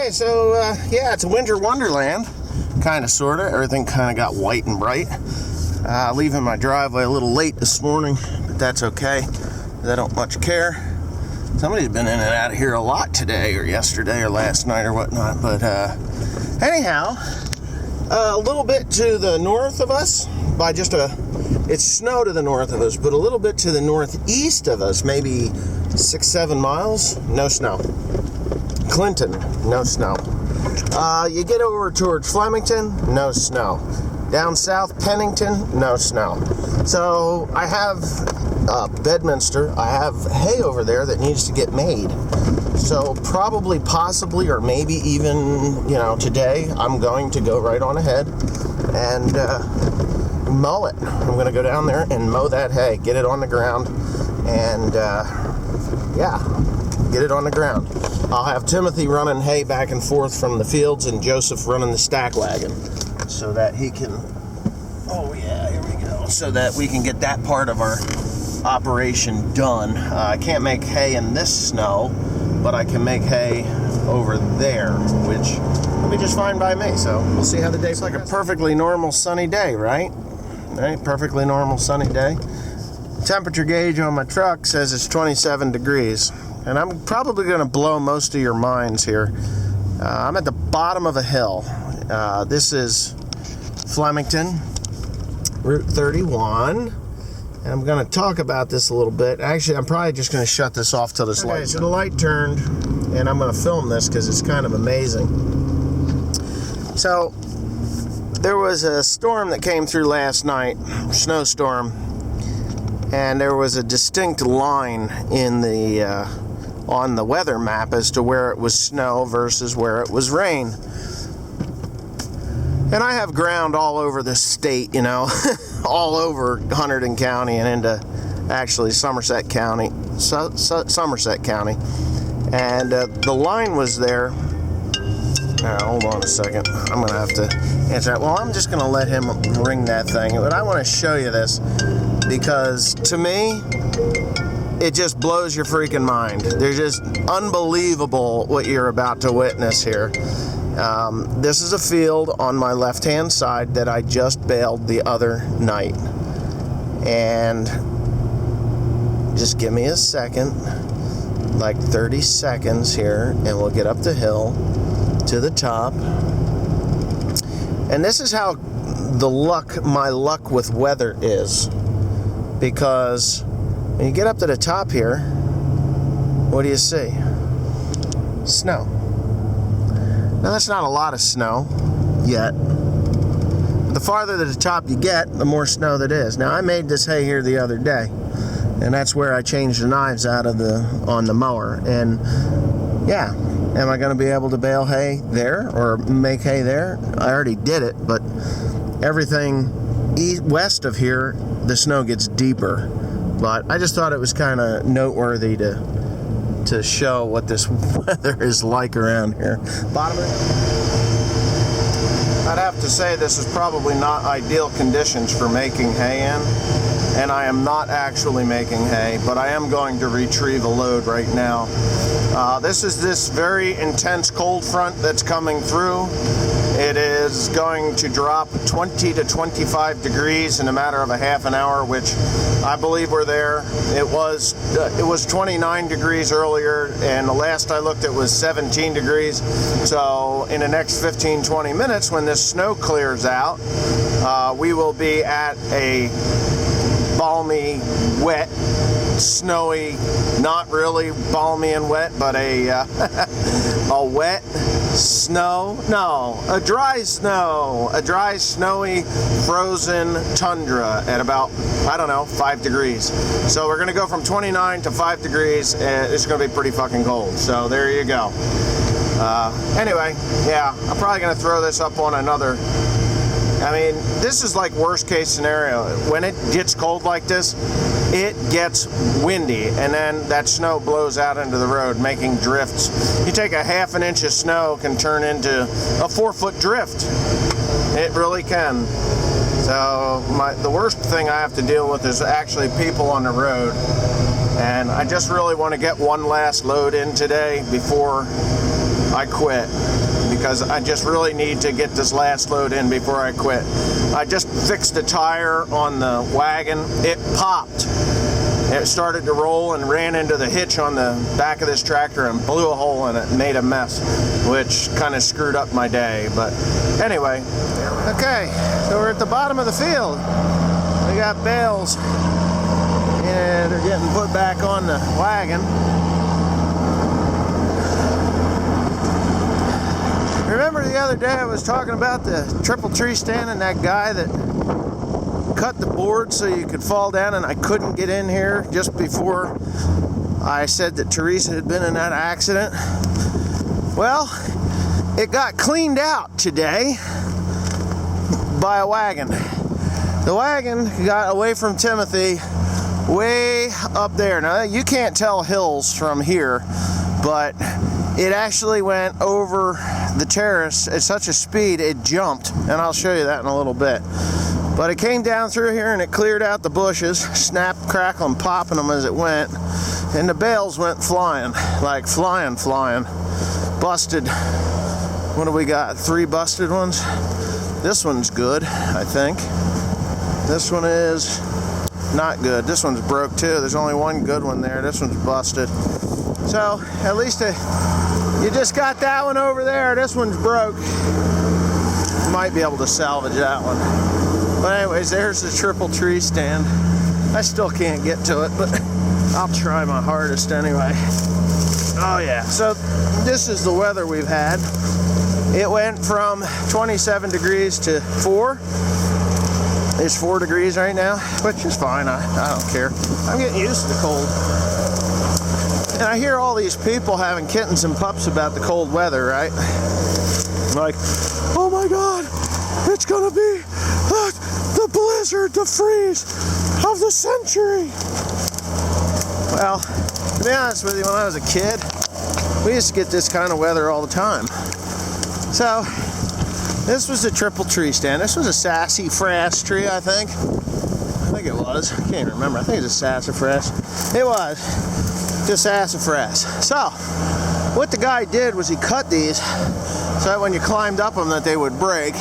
Okay, so yeah, it's a winter wonderland, kind of, sort of. Everything kind of got white and bright. Leaving my driveway a little late this morning, but that's okay, 'cause I don't much care. Somebody's been in and out of here a lot today, or yesterday, or last night, or whatnot. But anyhow, a little bit to the north of us, by just it's snow to the north of us, but a little bit to the northeast of us, maybe 6-7 miles, no snow. Clinton, no snow. You get over towards Flemington, no snow. Down south, Pennington, no snow. So I have Bedminster, I have hay over there that needs to get made. So probably, possibly, or maybe even, today, I'm going to go right on ahead and mow it. I'm going to go down there and mow that hay, get it on the ground, and get it on the ground. I'll have Timothy running hay back and forth from the fields and Joseph running the stack wagon so that he can, here we go, so that we can get that part of our operation done. I can't make hay in this snow, but I can make hay over there, which will be just fine by me. So we'll see how the day's like. A perfectly normal sunny day, right? Perfectly normal sunny day. Temperature gauge on my truck says it's 27 degrees. And I'm probably going to blow most of your minds here. I'm at the bottom of a hill. This is Flemington, Route 31. And I'm going to talk about this a little bit. Actually, I'm probably just going to shut this off till this light. So the light turned, and I'm going to film this because it's kind of amazing. So there was a storm that came through last night, snowstorm, and there was a distinct line in the on the weather map as to where it was snow versus where it was rain. And I have ground all over the state, all over Hunterdon County and into actually Somerset County, Somerset County. And the line was there. Hold on a second. I'm going to have to answer that. Well, I'm just going to let him ring that thing. But I want to show you this because, to me, it just blows your freaking mind. They're just unbelievable what you're about to witness here. This is a field on my left-hand side that I just baled the other night. And just give me a second, like 30 seconds here, and we'll get up the hill to the top. And this is how my luck with weather is. Because when you get up to the top here, what do you see? Snow. Now that's not a lot of snow yet. But the farther to the top you get, the more snow that is. Now I made this hay here the other day, and that's where I changed the knives out of on the mower. And yeah, am I going to be able to bale hay there or make hay there? I already did it, but everything west of here, the snow gets deeper. But I just thought it was kind of noteworthy to show what this weather is like around here. Bottom of it. I'd have to say this is probably not ideal conditions for making hay in. And I am not actually making hay, but I am going to retrieve a load right now. This is this very intense cold front that's coming through. It is going to drop 20 to 25 degrees in a matter of a half an hour, which I believe we're there. It was 29 degrees earlier, and the last I looked it was 17 degrees. So in the next 15-20 minutes, when this snow clears out, we will be at a balmy, wet, snowy, not really balmy and wet, but a wet snow, a dry snow, a dry, snowy, frozen tundra at about, 5 degrees. So we're going to go from 29 to 5 degrees, and it's going to be pretty fucking cold. So there you go. Anyway, yeah, I'm probably going to throw this up on another. This is like worst case scenario. When it gets cold like this, it gets windy, and then that snow blows out into the road, making drifts. You take a half an inch of snow, can turn into a 4-foot drift. It really can. So the worst thing I have to deal with is actually people on the road. And I just really want to get one last load in today before I quit because I just really need to get this last load in before I quit. I just fixed a tire on the wagon. It popped. It started to roll and ran into the hitch on the back of this tractor and blew a hole in it and made a mess, which kind of screwed up my day. But anyway, okay, so we're at the bottom of the field. We got bales and they're getting put back on the wagon. Remember the other day I was talking about the triple tree stand and that guy that cut the board so you could fall down, and I couldn't get in here just before I said that Teresa had been in that accident? Well, it got cleaned out today by a wagon. The wagon got away from Timothy way up there. Now, you can't tell hills from here, but it actually went over the terrace at such a speed it jumped, and I'll show you that in a little bit. But it came down through here and it cleared out the bushes, snap, crackle, and popping them as it went, and the bales went flying, like flying. Busted. What do we got? 3 busted ones? This one's good, I think. This one is not good. This one's broke too. There's only one good one there. This one's busted. So at least you just got that one over there. This one's broke. Might be able to salvage that one. But anyways, there's the triple tree stand. I still can't get to it, but I'll try my hardest anyway. Oh yeah, so this is the weather we've had. It went from 27 degrees to 4. It's 4 degrees right now, which is fine. I don't care. I'm getting used to the cold. And I hear all these people having kittens and pups about the cold weather, right? Like, oh my God, it's gonna be the blizzard, the freeze of the century. Well, to be honest with you, when I was a kid, we used to get this kind of weather all the time. So, this was a triple tree stand. This was a sassafras tree, I think. I think it was. I can't remember. I think it was a sassafras. It was. Just sassafras. So, what the guy did was he cut these so that when you climbed up them that they would break.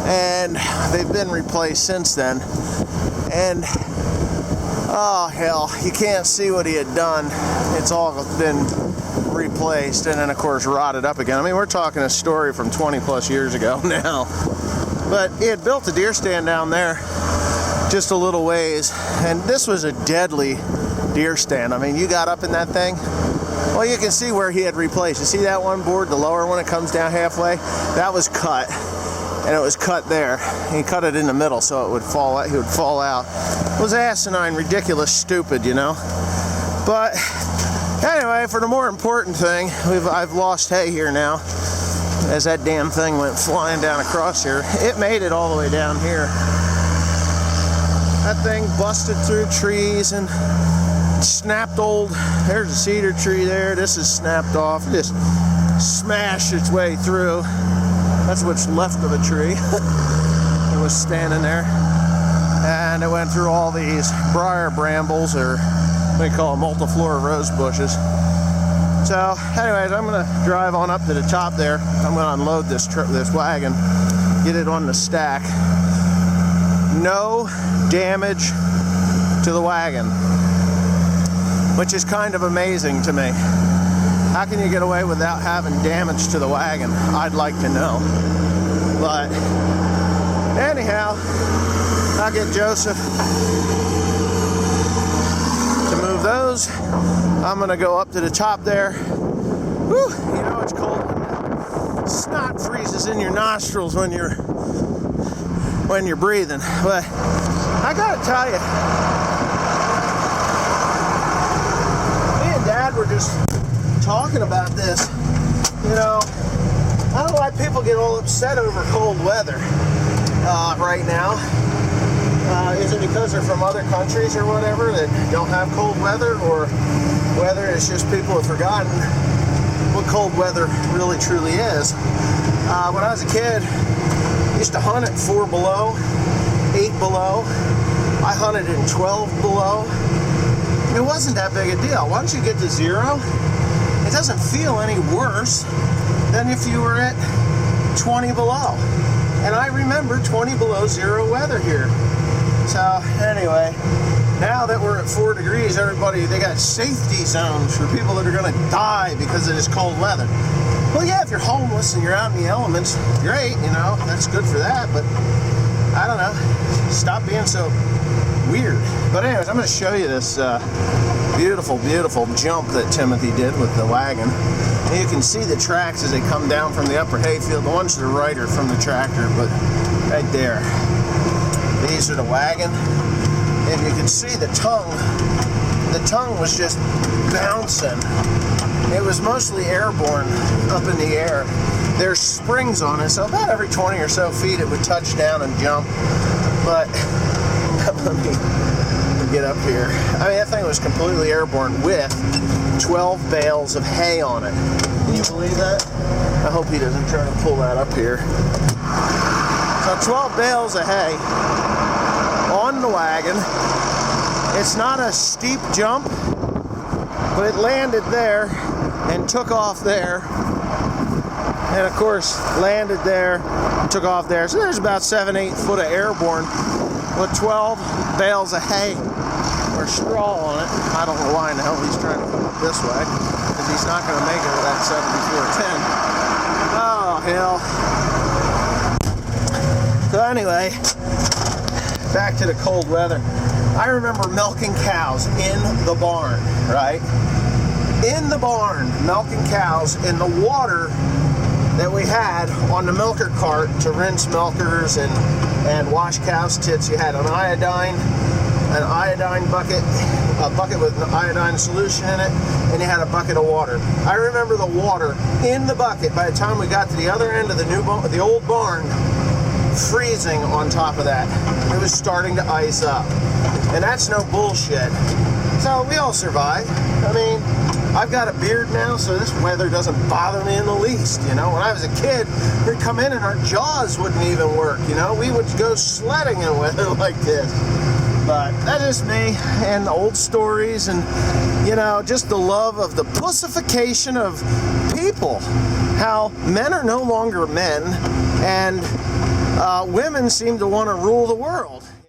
And they've been replaced since then. And, oh hell, you can't see what he had done. It's all been replaced and then of course rotted up again. I mean, we're talking a story from 20 plus years ago now. But he had built a deer stand down there just a little ways, and this was a deadly deer stand. I mean, you got up in that thing, well, you can see where he had replaced. You see that one board, the lower one, it comes down halfway? That was cut, and it was cut there. He cut it in the middle so it would fall out. He would fall out. It was asinine, ridiculous, stupid, you know. But anyway, for the more important thing, I've lost hay here now, as that damn thing went flying down across here. It made it all the way down here. That thing busted through trees and snapped there's a cedar tree there. This is snapped off. It just smashed its way through. That's what's left of a tree. It was standing there. And it went through all these briar brambles, or they call them multiflora rose bushes. So, anyways, I'm going to drive on up to the top there. I'm going to unload this wagon, get it on the stack. No damage to the wagon, which is kind of amazing to me. How can you get away without having damage to the wagon? I'd like to know. But anyhow, I'll get Joseph to move those. I'm gonna go up to the top there. Whew, you know it's cold when the snot freezes in your nostrils when you're breathing. But I gotta tell you, me and Dad were just talking about this. You know, I don't know why people get all upset over cold weather right now. Is it because they're from other countries or whatever that don't have cold weather, or whether it's just people have forgotten what cold weather really truly is? When I was a kid, I used to hunt at 4 below, 8 below. I hunted in 12 below. It wasn't that big a deal. Once you get to 0, it doesn't feel any worse. than if you were at 20 below. And I remember 20 below zero weather here. So anyway, now that we're at 4 degrees, everybody, they got safety zones for people that are going to die because of this cold weather. Well, yeah, if you're homeless and you're out in the elements, great, you know, that's good for that, but I don't know, stop being so weird. But anyways, I'm going to show you this beautiful, beautiful jump that Timothy did with the wagon. And you can see the tracks as they come down from the upper hayfield. The ones to the right are from the tractor, but right there, these are the wagon. And you can see the tongue. The tongue was just bouncing. It was mostly airborne up in the air. There's springs on it, so about every 20 or so feet it would touch down and jump. But let me get up here. I mean, that thing was completely airborne with 12 bales of hay on it. Can you believe that? I hope he doesn't try to pull that up here. So 12 bales of hay on the wagon. It's not a steep jump, but it landed there and took off there. And of course, landed there, took off there. So there's about 7-8 foot of airborne with 12 bales of hay or straw on it. I don't know why in the hell he's trying to come up this way, because he's not going to make it with that 7410. Oh, hell. So anyway, back to the cold weather. I remember milking cows in the barn, right? In the barn, milking cows in the water that we had on the milker cart to rinse milkers and wash cows' tits. You had an iodine bucket, a bucket with an iodine solution in it, and you had a bucket of water. I remember the water in the bucket by the time we got to the other end of the old barn, freezing on top of that. It was starting to ice up. And that's no bullshit. So we all survive. I mean, I've got a beard now, so this weather doesn't bother me in the least. You know, when I was a kid, we'd come in and our jaws wouldn't even work. You know, we would go sledding in weather like this. But that is me and old stories and, you know, just the love of the pussification of people. How men are no longer men and women seem to want to rule the world.